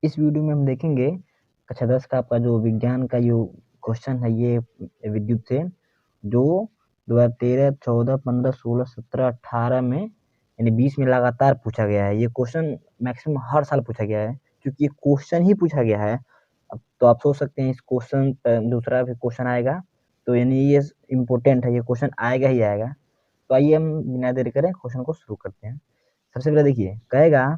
इस वीडियो में हम देखेंगे कक्षा 10 का आपका जो विज्ञान का जो क्वेश्चन है ये विद्युत से जो 2013, 14, 15, 16, 17, 18 में यानी 20 में लगातार पूछा गया है। ये क्वेश्चन मैक्सिमम हर साल पूछा गया है क्योंकि ये क्वेश्चन ही पूछा गया है। अब तो आप सोच सकते हैं इस क्वेश्चन दूसरा भी क्वेश्चन आएगा तो यानी ये इम्पोर्टेंट है, ये क्वेश्चन आएगा ही आएगा। तो आइए हम बिना देरी करें क्वेश्चन को शुरू करते हैं। सबसे पहले देखिए कहेगा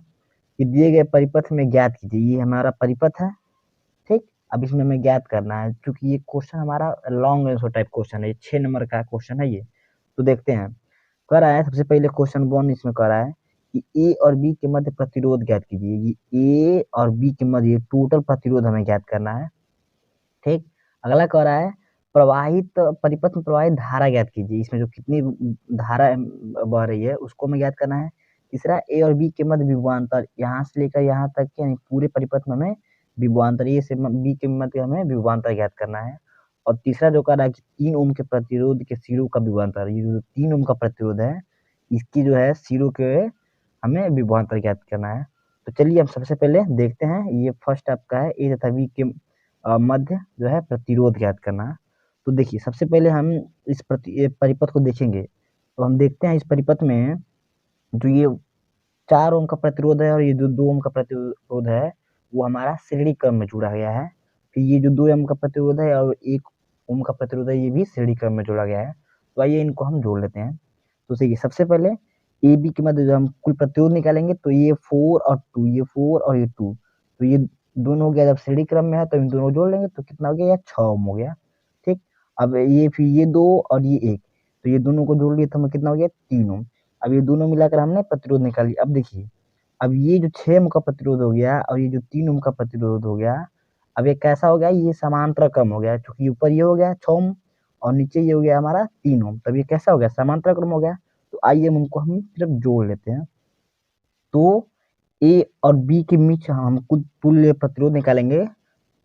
कि दिए गए परिपथ में ज्ञात कीजिए। ये हमारा परिपथ है, ठीक। अब इसमें हमें ज्ञात करना है क्योंकि ये क्वेश्चन हमारा लॉन्ग आंसर टाइप क्वेश्चन है, 6 नंबर का क्वेश्चन है ये। तो देखते हैं, कह रहा है सबसे पहले क्वेश्चन 1 इसमें कह रहा है कि ए और बी के मध्य प्रतिरोध ज्ञात कीजिए। ये ए और बी के मध्य टोटल प्रतिरोध हमें ज्ञात करना है, ठीक। अगला कह रहा है प्रवाहित परिपथ में प्रवाहित धारा ज्ञात कीजिए। इसमें जो कितनी धारा बह रही है उसको हमें ज्ञात करना है। तीसरा ए और बी के मध्य विभवांतर, यहाँ से लेकर यहाँ तक के यानी पूरे परिपथ में हमें विभवांतर, ए से बी के मध्य हमें विभवांतर ज्ञात करना है। और तीसरा जो कह रहा है कि 3 ओम के प्रतिरोध के सिरों का विभवांतर, ये जो 3 ओम का प्रतिरोध है इसकी जो है सिरों के हमें विभवांतर ज्ञात करना है। तो चलिए हम सबसे पहले देखते हैं, ये फर्स्ट आपका है ए तथा बी के मध्य जो है प्रतिरोध ज्ञात करना। तो देखिए सबसे पहले हम इस परिपथ को देखेंगे। तो हम देखते हैं इस परिपथ में जो ये 4 ओम का प्रतिरोध है और ये जो 2 ओम का प्रतिरोध है वो हमारा श्रेणी क्रम में जुड़ा गया है। फिर ये जो 2 ओम का प्रतिरोध है और 1 ओम का प्रतिरोध है ये भी श्रेणी क्रम में जोड़ा गया है। तो आइए इनको हम जोड़ लेते हैं। तो देखिए सबसे पहले ए बी के मध्य जो हम कुल प्रतिरोध निकालेंगे तो ये 4 और 2, ये 4 और ये 2, तो ये दोनों हो गया। जब श्रेणी क्रम में है तो इन दोनों को जोड़ लेंगे तो कितना हो गया, 6 ओम हो गया, ठीक। अब ये फिर ये 2 और ये 1, तो ये दोनों को जोड़ लिए तो हमें कितना हो गया, 3 ओम। अब ये दोनों मिलाकर हमने प्रतिरोध निकाल लिया। अब देखिए अब ये जो 6 ओम का प्रतिरोध हो गया और ये जो 3 ओम का प्रतिरोध हो गया, अब ये कैसा हो गया, ये समांतर क्रम हो गया। चूंकि ऊपर ये हो गया 6 ओम और नीचे ये हो गया हमारा 3 ओम, तब ये कैसा हो गया, समांतर क्रम हो गया। तो आइए हम उनको हम सिर्फ जोड़ लेते हैं। तो ए और बी के बीच हम कुल तुल्य प्रतिरोध निकालेंगे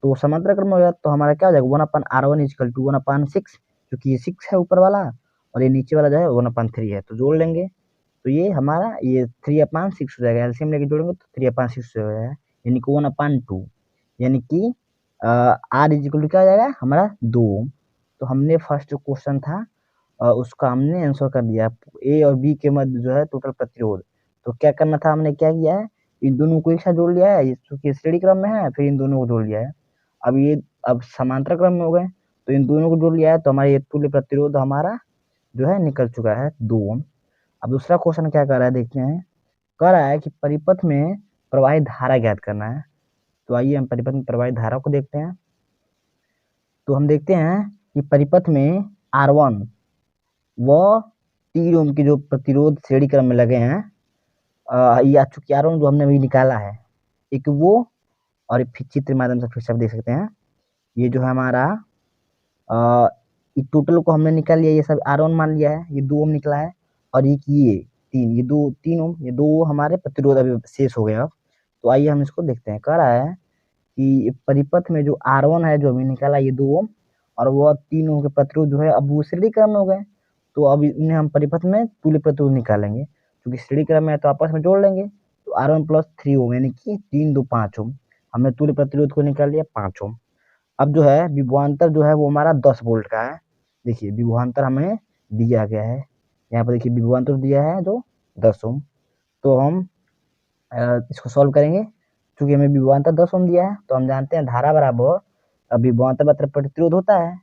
तो समांतर क्रम हो गया। तो हमारा क्या हो जाएगा, 1/R1 इक्वल टू 1/6, क्योंकि ये 6 है ऊपर वाला और ये नीचे वाला जो है 1/3 है, तो जोड़ लेंगे। तो ये हमारा ये 3/6 हो जाएगा। एलसीएम लेके जोड़ेंगे तो 3/6 हो जाएगा, यानी कि 1/2, यानी कि आर इज इक्वल टू क्या हो जाएगा हमारा 2 ओम। तो हमने फर्स्ट जो क्वेश्चन था उसका हमने आंसर कर दिया। ए और बी के मध्य जो है टोटल प्रतिरोध, तो क्या करना था, हमने क्या किया है, इन दोनों को एक साथ जोड़ लिया है, क्योंकि श्रेणी क्रम में है, फिर इन दोनों को जोड़ लिया है। अब ये अब समांतर क्रम में हो गए तो इन दोनों को जोड़ लिया है, तो हमारा ये तुल्य प्रतिरोध हमारा जो है निकल चुका है 2 ओम। अब दूसरा क्वेश्चन क्या कर रहा है देखते हैं, कह रहा है कि परिपथ में प्रवाहित धारा ज्ञात करना है। तो आइए हम परिपथ में प्रवाहित धारा को देखते हैं। तो हम देखते हैं कि परिपथ में R1 व 3 ओम के जो प्रतिरोध श्रेणी क्रम में लगे हैं, या चूंकि R1 जो हमने अभी निकाला है एक वो, और फिर चित्र माध्यम से फिर से आप देख सकते हैं ये जो है हमारा टोटल को हमने निकाल लिया, ये सब R1 मान लिया है, ये 2 ओम निकला है और ये 3, ये 3 ओम, ये 2 हमारे प्रतिरोध अभी शेष हो गया। तो आइए हम इसको देखते हैं। कह रहा है कि परिपथ में जो R1 है जो अभी निकाला ये 2 ओम और वह 3 ओम के प्रतिरोध जो है अब वो श्रेणी क्रम में हो गए, तो अब इन्हें हम परिपथ में तुल्य प्रतिरोध निकालेंगे। क्योंकि श्रेणी क्रम में है तो आपस में जोड़ लेंगे, तो R1 प्लस 3 ओम यानी कि 3, 2, 5 ओम। हमने तुल्य प्रतिरोध को निकाल लिया 5 ओम। अब जो है विभवांतर जो है वो हमारा 10 वोल्ट का है। देखिए विभवांतर हमें दिया गया है, यहाँ पर देखिए विभवांतर दिया है जो 10 ओम। तो हम इसको सॉल्व करेंगे। चूंकि हमें विभवांतर 10 ओम दिया है तो हम जानते हैं धारा बराबर विभवांतर बराबर प्रतिरोध होता है।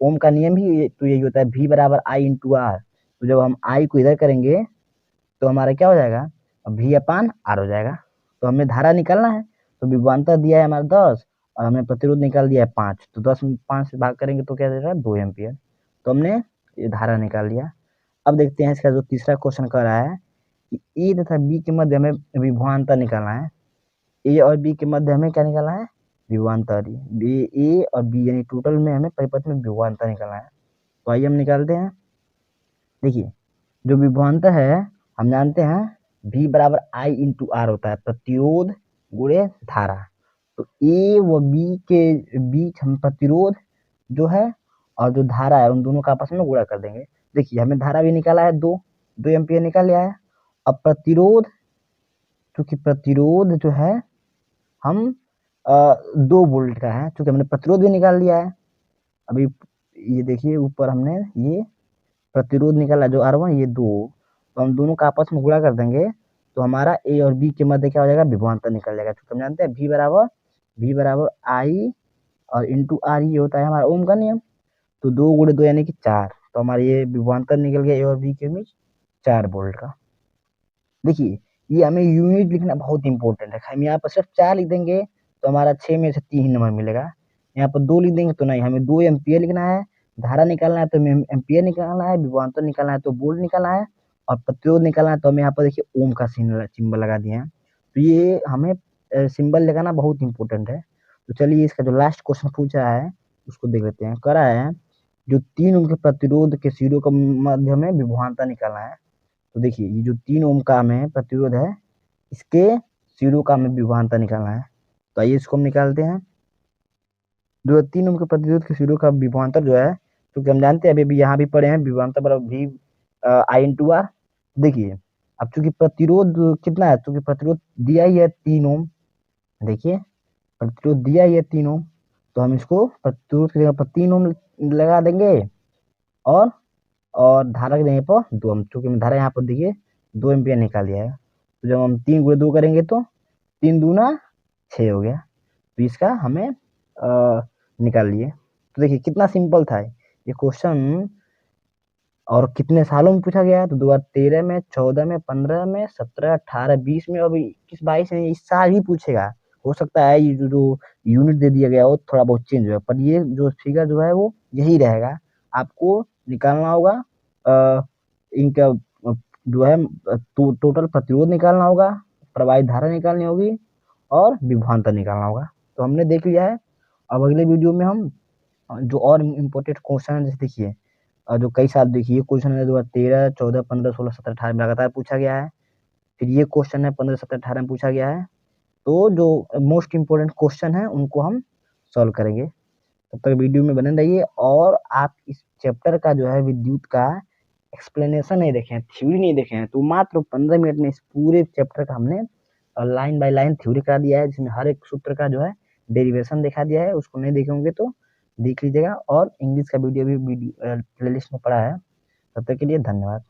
ओम का नियम ही तो यही होता है, V बराबर I इंटू आर। तो जब हम I को इधर करेंगे तो हमारा क्या हो जाएगा, V/R हो जाएगा। तो हमें धारा निकालना है, तो विभवांतर दिया है हमारा 10 और हमने प्रतिरोध निकाल दिया है 5, तो 10 में 5 से भाग करेंगे तो क्या देगा, 2 एम्पियर। तो हमने ये धारा निकाल लिया। अब देखते हैं इसका जो तीसरा क्वेश्चन कर रहा है कि ए तथा बी के मध्य हमें विभवांतर निकालना है। ए और बी के मध्य हमें क्या निकालना है, विभवांतर। ए और बी यानी टोटल में हमें परिपथ में विभवांतर निकालना है। तो आइए हम निकालते हैं। देखिए जो विभवांतर है हम जानते हैं V बराबर I इंटू आर होता है, प्रतिरोध गुणे धारा। तो ए व बी के बीच हम प्रतिरोध जो है और जो धारा है उन दोनों का आपस में गुणा कर देंगे। देखिए हमें धारा भी निकाला है, 2 एम्पियर निकाल लिया है। अब प्रतिरोध, क्योंकि प्रतिरोध जो है हम 2 वोल्ट का है, चूँकि हमने प्रतिरोध भी निकाल लिया है। अभी ये देखिए ऊपर हमने ये प्रतिरोध निकाला जो R1 ये 2, तो हम दोनों का आपस में गुणा कर देंगे तो हमारा ए और बी के मध्य क्या हो जाएगा, विभवांतर निकल जाएगा। क्योंकि हम जानते हैं V बराबर I और इंटू आर ये होता है हमारा ओम का नियम। तो 2 गुणे 2 यानी कि 4, तो हमारा ये विभवांतर निकल गया ए और बी के बीच 4 वोल्ट का। देखिए ये हमें यूनिट लिखना बहुत इंपॉर्टेंट है। हम यहाँ पर सिर्फ 4 लिख देंगे तो हमारा 6 में से 3 नंबर मिलेगा। यहाँ पर 2 लिख देंगे तो नहीं, हमें 2 एम्पियर लिखना है, धारा निकालना है तो हमें एम्पियर निकालना है, विभवांतर निकालना है तो वोल्ट निकालना है, और प्रतिरोध निकालना है तो हम यहाँ पर देखिए ओम का सिंबल लगा दिए हैं। तो ये हमें सिंबल लगाना बहुत इंपॉर्टेंट है। तो चलिए इसका जो लास्ट क्वेश्चन पूछा है उसको देख लेते हैं। करा है जो 3 ओम के प्रतिरोध के सिरों का मध्य में विभवांतर निकालना है। तो देखिए ये जो 3 ओम का हमें प्रतिरोध है इसके सिरों का हमें विभवांतर निकालना है। तो आइए इसको हम निकालते हैं। जो 3 ओम के प्रतिरोध के सिरों का विभवांतर जो है, क्योंकि हम जानते हैं अभी यहाँ भी पढ़े हैं विभवांतर बराबर वी आई इंटू आर। देखिए अब चूंकि प्रतिरोध कितना है, चूंकि प्रतिरोध दिया ही है 3 ओम, देखिए प्रतिरोध दिया ही है 3 ओम, तो हम इसको प्रतिरोध की जगह पर 3 ओम लगा देंगे और धारा की जगह पर 2 ओम, चूंकि धारा यहाँ पर देखिए 2 एम्पियर निकाल दिया है। तो जब हम 3 गुणे 2 करेंगे तो 3 दूना 6 हो गया। तो इसका हमें निकाल लिए। तो देखिए कितना सिंपल था ये क्वेश्चन, और कितने सालों में पूछा गया है तो 2013 में, 14 में, 15 में, 17, 18, 20 में, और 21, 22 में, इस साल ही पूछेगा। हो सकता है ये जो यूनिट दे दिया गया वो थोड़ा बहुत चेंज हुआ, पर ये जो फिगर जो है वो यही रहेगा। आपको निकालना होगा इनका जो है टोटल प्रतिरोध निकालना होगा, प्रवाहित धारा निकालनी होगी और विभवांतर निकालना होगा। तो हमने देख लिया है। अब अगले वीडियो में हम जो और इम्पोर्टेंट क्वेश्चन है, जैसे देखिए जो कई साल देखिए क्वेश्चन है 2013, 14, 15, 16, 17, 18 में लगातार पूछा गया है। फिर ये क्वेश्चन है 15, 17, 18 में पूछा गया है। तो जो मोस्ट इम्पोर्टेंट क्वेश्चन है उनको हम सॉल्व करेंगे। तब तक वीडियो में बने रहिए, और आप इस चैप्टर का जो है विद्युत का एक्सप्लेनेशन नहीं देखे हैं, थ्योरी नहीं देखे हैं, तो मात्र 15 मिनट में इस पूरे चैप्टर का हमने लाइन बाय लाइन थ्योरी करा दिया है, जिसमें हर एक सूत्र का जो है डेरिवेशन दिखा दिया है। उसको नहीं देखे होंगे तो देख लीजिएगा, और इंग्लिश का वीडियो भी प्लेलिस्ट में पड़ा है। तब तक के लिए धन्यवाद।